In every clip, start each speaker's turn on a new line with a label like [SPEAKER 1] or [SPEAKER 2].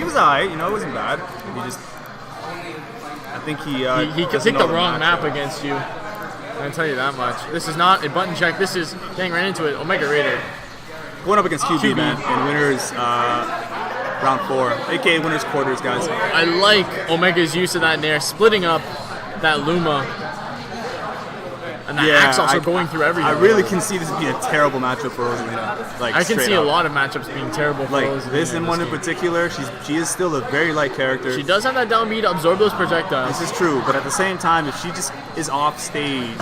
[SPEAKER 1] was alright, you know, it wasn't bad. He just, I think
[SPEAKER 2] he could pick the wrong map against you. I can tell you that much. This is not a button check. This is, dang, right into it. Omega Raider.
[SPEAKER 1] Going up against QB, man, in winners round 4, aka winners quarters, guys.
[SPEAKER 2] I like Omega's use of that nair, splitting up that Luma. And that axe also going through everything.
[SPEAKER 1] I really can see this being a terrible matchup for Rosalina. Like,
[SPEAKER 2] I can see a lot of matchups being terrible for Rosalina.
[SPEAKER 1] This and one in particular, she is still a very light character.
[SPEAKER 2] She does have that down B to absorb those projectiles.
[SPEAKER 1] This is true, but at the same time, if she just is off stage,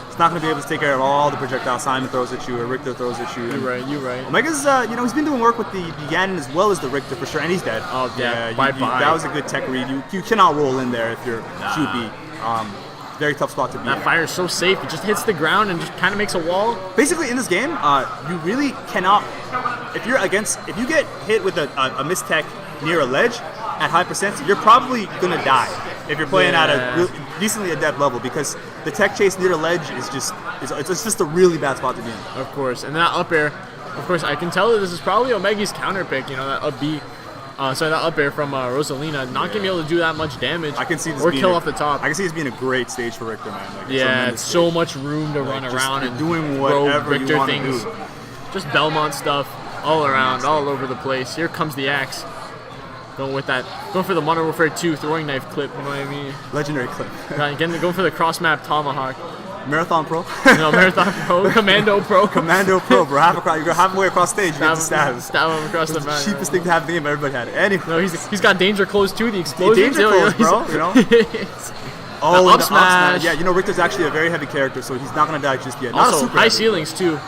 [SPEAKER 1] it's not going to be able to take care of all the projectiles Simon throws at you or Richter throws at you.
[SPEAKER 2] You're right.
[SPEAKER 1] Omega's, you know, he's been doing work with the Ganon as well as the Richter for sure, and he's dead.
[SPEAKER 2] Oh, yeah.
[SPEAKER 1] Bye-bye. That was a good tech read. You cannot roll in there if you're QB. Very tough spot to be
[SPEAKER 2] That
[SPEAKER 1] in.
[SPEAKER 2] fire is so safe. It just hits the ground and just kind of makes a wall.
[SPEAKER 1] Basically, in this game, you really cannot. If you get hit with a mistech near a ledge at high percent, you're probably gonna die if you're playing at a decently adept level, because the tech chase near the ledge is it's just a really bad spot to be in.
[SPEAKER 2] Of course, and that up air. Of course, I can tell that this is probably Omega's counter pick. You know, that up B. Sorry, that up air from Rosalina, not gonna be able to do that much damage.
[SPEAKER 1] I can see this
[SPEAKER 2] or
[SPEAKER 1] being
[SPEAKER 2] kill off the top.
[SPEAKER 1] I can see this being a great stage for Richter, man. Like,
[SPEAKER 2] yeah, it's so much room to run around and
[SPEAKER 1] doing whatever
[SPEAKER 2] Richter
[SPEAKER 1] you want
[SPEAKER 2] things.
[SPEAKER 1] to do.
[SPEAKER 2] Just Belmont stuff all around, all over the place. Here comes the axe. Going for the Modern Warfare 2 throwing knife clip, you know what I mean?
[SPEAKER 1] Legendary clip.
[SPEAKER 2] Going for the cross map tomahawk.
[SPEAKER 1] Marathon Pro.
[SPEAKER 2] No, Marathon Pro, Commando Pro.
[SPEAKER 1] Commando Pro, bro. You're halfway across stage. You get to stab him.
[SPEAKER 2] Stab him across the map.
[SPEAKER 1] Cheapest thing to have in the game, everybody had it. Anyway.
[SPEAKER 2] No, he's got danger close too. The explosion.
[SPEAKER 1] Danger close, bro. You know.
[SPEAKER 2] Oh, up smash.
[SPEAKER 1] Yeah, you know Richter's actually a very heavy character, so he's not gonna die just yet.
[SPEAKER 2] Also, high ceilings too.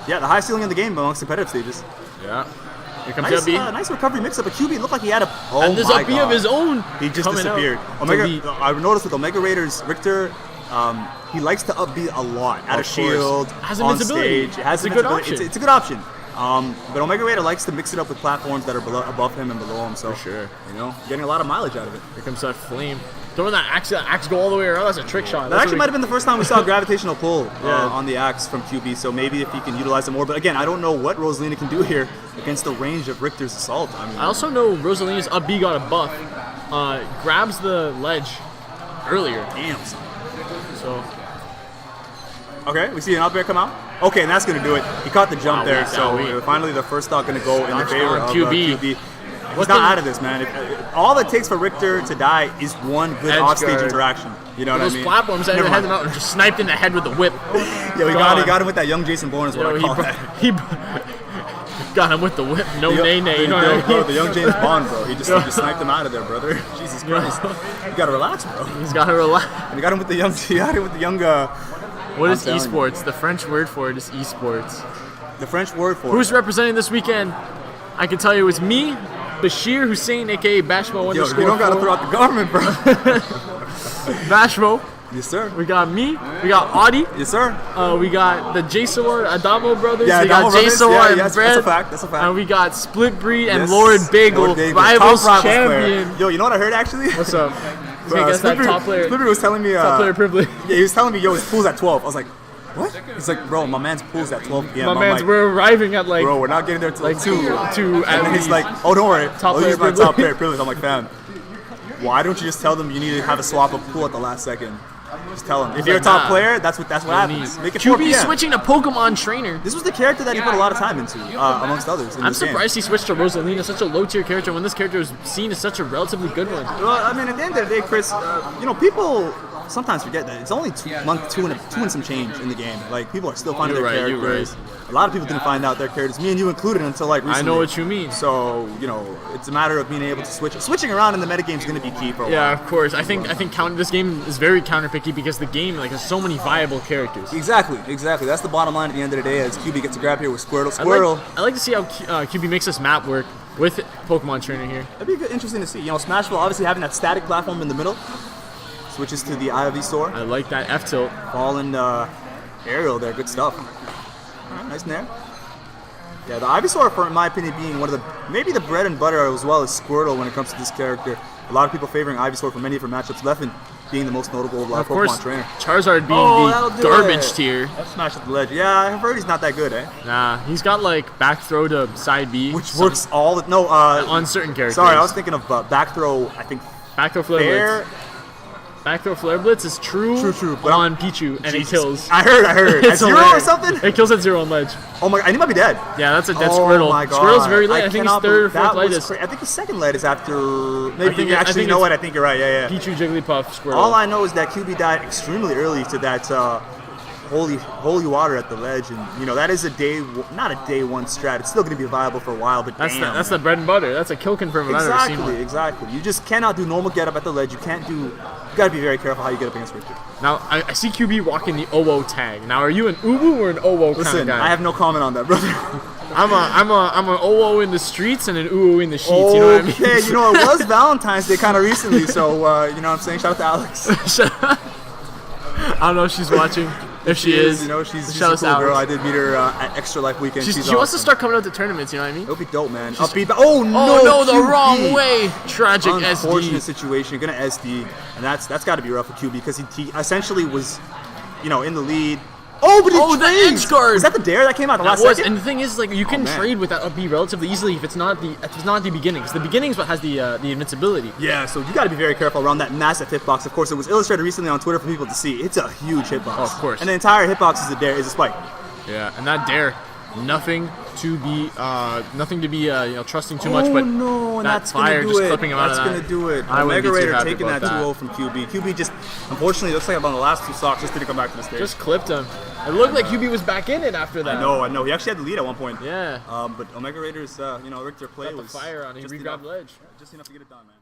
[SPEAKER 1] Yeah, the high ceiling in the game amongst competitive stages.
[SPEAKER 2] Yeah. Here comes
[SPEAKER 1] nice,
[SPEAKER 2] B.
[SPEAKER 1] Nice recovery mix-up. A QB looked like he had a. Oh
[SPEAKER 2] and there's a B of his own.
[SPEAKER 1] He just disappeared. Omega. I noticed with Omega Raiders, Richter. He likes to up B a lot. Out of shield, on stage. It has
[SPEAKER 2] a good option.
[SPEAKER 1] It's a good option. But Omega Raider likes to mix it up with platforms that are above him and below him. So
[SPEAKER 2] for sure,
[SPEAKER 1] you know, getting a lot of mileage out of it.
[SPEAKER 2] Here comes that flame. Throwing that axe go all the way around. That's a trick shot.
[SPEAKER 1] That actually might have been the first time we saw a gravitational pull on the axe from QB. So maybe if he can utilize it more. But again, I don't know what Rosalina can do here against the range of Richter's assault. I mean,
[SPEAKER 2] I also know Rosalina's up B got a buff. Grabs the ledge earlier.
[SPEAKER 1] Damn.
[SPEAKER 2] So.
[SPEAKER 1] Okay, we see an up air come out. Okay, and that's going to do it. He caught the jump there, so finally the first stock going to go in the favor of QB. He's not out of this, man. All it takes for Richter to die is one good offstage interaction. You know what I mean?
[SPEAKER 2] Those platforms that had him out and just sniped in the head with the whip.
[SPEAKER 1] Yeah, he got him with that young Jason Bourne is what I call that.
[SPEAKER 2] He got him with the whip. No nay-nay. You know what I mean?
[SPEAKER 1] Bro, the young James Bond, bro. He just sniped him out of there, brother. Jesus Christ. You got to relax, bro.
[SPEAKER 2] He's got to relax.
[SPEAKER 1] And he got him with the young...
[SPEAKER 2] What is esports? The French word for it is esports.
[SPEAKER 1] The French word for it.
[SPEAKER 2] Who's representing this weekend? I can tell you it's me, Bashir Hussein, aka Bashmo _4.
[SPEAKER 1] Yo, you don't gotta throw out the government, bro.
[SPEAKER 2] Bashmo.
[SPEAKER 1] Yes, sir.
[SPEAKER 2] We got me. We got Audi.
[SPEAKER 1] Yes, sir.
[SPEAKER 2] We got the Jasor Adamo brothers.
[SPEAKER 1] Yeah,
[SPEAKER 2] we got Jasor and Brad.
[SPEAKER 1] That's a fact. That's a fact.
[SPEAKER 2] And we got Split Breed and Lord Bagel,
[SPEAKER 1] Rivals
[SPEAKER 2] champion.
[SPEAKER 1] Player. Yo, you know what I heard actually?
[SPEAKER 2] What's up? Split
[SPEAKER 1] Breed was telling me.
[SPEAKER 2] Top player privilege.
[SPEAKER 1] Yeah, he was telling me, yo, his pool's at 12. I was like, what? He's like, bro, my man's pool's at 12 p.m.
[SPEAKER 2] We're arriving at like.
[SPEAKER 1] Bro, we're not getting there till
[SPEAKER 2] like
[SPEAKER 1] 2.
[SPEAKER 2] And
[SPEAKER 1] then he's like, oh, don't worry.
[SPEAKER 2] Top player privilege.
[SPEAKER 1] Top player privilege. I'm like, fam, why don't you just tell them you need to have a swap of pool at the last second? Just tell him. If you're a top player, that's what happens. Make it 4 p.m.
[SPEAKER 2] QB switching to Pokemon Trainer.
[SPEAKER 1] This was the character that he put a lot of time into, amongst others.
[SPEAKER 2] I'm surprised he switched to Rosalina, such a low-tier character, when this character was seen as such a relatively good one.
[SPEAKER 1] Well, I mean, at the end of the day, Chris, you know, people sometimes forget that it's only month two and some change in the game. Like, people are still finding their characters. A lot of people didn't find out their characters, me and you included, until like recently.
[SPEAKER 2] I know what you mean.
[SPEAKER 1] So, you know, it's a matter of being able to switch. Switching around in the metagame is going to be key for a while.
[SPEAKER 2] Yeah, of course. I think this game is very counter-picky because the game has so many viable characters.
[SPEAKER 1] Exactly. That's the bottom line at the end of the day as QB gets to grab here with Squirtle.
[SPEAKER 2] I like to see how QB makes this map work with Pokemon Trainer here.
[SPEAKER 1] That'd be interesting to see. You know, Smashville obviously having that static platform in the middle. Switches to the Ivysaur.
[SPEAKER 2] I like that F-tilt.
[SPEAKER 1] Ball and aerial there, good stuff. All right, nice nair. Yeah, the Ivysaur, in my opinion, being one of maybe the bread and butter as well as Squirtle when it comes to this character. A lot of people favoring Ivysaur for many different matchups. Leffen being the most notable
[SPEAKER 2] Of course,
[SPEAKER 1] Pokemon trainer.
[SPEAKER 2] Charizard being
[SPEAKER 1] that'll
[SPEAKER 2] the
[SPEAKER 1] do
[SPEAKER 2] garbage
[SPEAKER 1] it.
[SPEAKER 2] tier.
[SPEAKER 1] Smash at the ledge. Yeah, I've heard he's not that good, eh?
[SPEAKER 2] Nah, he's got like back throw to side B.
[SPEAKER 1] Which works all the... No,
[SPEAKER 2] on certain characters.
[SPEAKER 1] Sorry, I was thinking of back throw, I think...
[SPEAKER 2] Back throw Flare
[SPEAKER 1] Fair.
[SPEAKER 2] Blitz. Back throw Flare Blitz is true,
[SPEAKER 1] but
[SPEAKER 2] on Pichu, and it kills.
[SPEAKER 1] I heard. At
[SPEAKER 2] It's
[SPEAKER 1] 0 or
[SPEAKER 2] hilarious.
[SPEAKER 1] something?
[SPEAKER 2] It kills at 0 on ledge.
[SPEAKER 1] Oh my god, and he might be dead.
[SPEAKER 2] Yeah, that's a dead
[SPEAKER 1] Oh
[SPEAKER 2] Squirtle.
[SPEAKER 1] my god.
[SPEAKER 2] Squirtle's very late. I think he's
[SPEAKER 1] cannot
[SPEAKER 2] third or
[SPEAKER 1] believe-
[SPEAKER 2] fourth
[SPEAKER 1] that was
[SPEAKER 2] latest.
[SPEAKER 1] I think the second latest after... Maybe,
[SPEAKER 2] I
[SPEAKER 1] actually,
[SPEAKER 2] think
[SPEAKER 1] you know
[SPEAKER 2] it's-
[SPEAKER 1] what? I think you're right. Yeah.
[SPEAKER 2] Pichu, Jigglypuff, Squirtle.
[SPEAKER 1] All I know is that QB died extremely early to that holy water at the ledge, and you know that is not a day one strat. It's still going to be viable for a while, but
[SPEAKER 2] That's the bread and butter. That's a kill confirm I've ever seen one.
[SPEAKER 1] Exactly. You just cannot do normal get up at the ledge. You can't do. You got to be very careful how you get up against Richard.
[SPEAKER 2] Now I see QB walking the OO tag. Now are you an Uwu or an OO kind
[SPEAKER 1] Listen,
[SPEAKER 2] of guy?
[SPEAKER 1] I have no comment on that, brother.
[SPEAKER 2] I'm an OO in the streets and an Uwu in the sheets. You know what I mean?
[SPEAKER 1] Okay, you know it was Valentine's Day kind of recently, so you know what I'm saying. Shout out to Alex.
[SPEAKER 2] I don't know if she's watching. If she is,
[SPEAKER 1] you know she's a
[SPEAKER 2] shout
[SPEAKER 1] cool
[SPEAKER 2] out to
[SPEAKER 1] girl. I
[SPEAKER 2] Alex.
[SPEAKER 1] did meet her at Extra Life Weekend.
[SPEAKER 2] She
[SPEAKER 1] She's
[SPEAKER 2] wants to
[SPEAKER 1] awesome.
[SPEAKER 2] start coming out to tournaments. You know what I mean?
[SPEAKER 1] It'll be dope, man. Oh no!
[SPEAKER 2] Oh no, the
[SPEAKER 1] QB.
[SPEAKER 2] wrong way. Tragic
[SPEAKER 1] Unfortunate
[SPEAKER 2] SD.
[SPEAKER 1] situation. You're gonna SD, and that's got to be rough for QB because he essentially was, you know, in the lead. Oh, but he
[SPEAKER 2] the
[SPEAKER 1] trades!
[SPEAKER 2] edge guard.
[SPEAKER 1] Was that the dare that came out the
[SPEAKER 2] That
[SPEAKER 1] last
[SPEAKER 2] was,
[SPEAKER 1] second?
[SPEAKER 2] and the thing is, like, you can
[SPEAKER 1] man.
[SPEAKER 2] trade with that up B relatively easily if it's not at the beginnings. The beginnings what has the invincibility.
[SPEAKER 1] Yeah, so you got to be very careful around that massive hitbox. Of course, it was illustrated recently on Twitter for people to see. It's a huge hitbox.
[SPEAKER 2] Oh, of course.
[SPEAKER 1] And the entire hitbox is a spike.
[SPEAKER 2] Yeah, and that dare, nothing to be trusting too much. But
[SPEAKER 1] no, and
[SPEAKER 2] that
[SPEAKER 1] that's
[SPEAKER 2] fire
[SPEAKER 1] gonna do
[SPEAKER 2] just
[SPEAKER 1] it.
[SPEAKER 2] clipping him out
[SPEAKER 1] That's
[SPEAKER 2] of that.
[SPEAKER 1] gonna do it.
[SPEAKER 2] I wouldn't
[SPEAKER 1] Omega
[SPEAKER 2] be too
[SPEAKER 1] Raider
[SPEAKER 2] happy
[SPEAKER 1] taking
[SPEAKER 2] about
[SPEAKER 1] that
[SPEAKER 2] that.
[SPEAKER 1] 2-0 from QB. QB just, unfortunately, looks like on the last two stocks just didn't come back to the stage.
[SPEAKER 2] Just clipped him. It looked like QB was back in it after that.
[SPEAKER 1] I know. He actually had the lead at one point.
[SPEAKER 2] Yeah.
[SPEAKER 1] But Omega Raiders, Richter play
[SPEAKER 2] Got the
[SPEAKER 1] was
[SPEAKER 2] fire on. He
[SPEAKER 1] just
[SPEAKER 2] re-grabbed
[SPEAKER 1] enough,
[SPEAKER 2] ledge.
[SPEAKER 1] just enough to get it done, man.